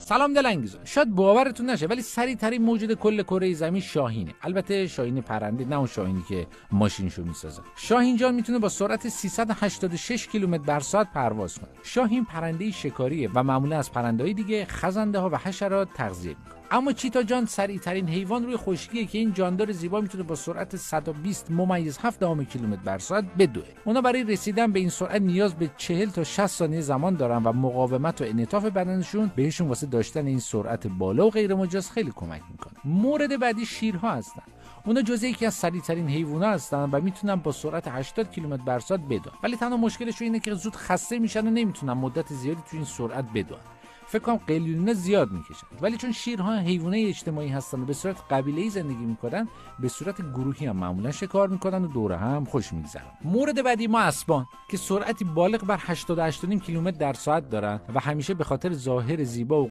سلام دلانگیزان. شاید باورتون نشه ولی سریع‌ترین موجود کل کره زمین شاهینه. البته شاهین پرنده، نه اون شاهینی که ماشینشو میسازه. شاهین جان میتونه با سرعت 386 کیلومتر بر ساعت پرواز کنه. شاهین پرنده شکاریه و معمولا از پرنده‌های دیگه، خزنده‌ها و حشرات تغذیه میکنه. اما چیتا جان سریع‌ترین حیوان روی خشکیه که این جاندار زیبا میتونه با سرعت 120.7 کیلومتر بر ساعت بدوه. اونا برای رسیدن به این سرعت نیاز به 40 تا 60 ثانیه زمان دارن و مقاومت و انعطاف بدنشون بهشون واسه داشتن این سرعت بالا و غیر مجاز خیلی کمک میکنه. مورد بعدی شیرها هستن. اونا جزء یکی از سریع‌ترین حیوانات هستن و میتونن با سرعت 80 کیلومتر بر ساعت بدون. ولی تنها مشکلشون اینه که زود خسته میشن و نمیتونن مدت زیادی تو این سرعت بدون. فکر کنم قلیونه زیاد میکشن، ولی چون شیرها حیوانات اجتماعی هستن و به صورت قبیله‌ای زندگی میکنن، به صورت گروهی هم معمولا شکار میکنن و دور هم خوش میگذرن. مورد بعدی ما اسبان که سرعتی بالغ بر 88.5 کیلومتر در ساعت دارن و همیشه به خاطر ظاهر زیبا و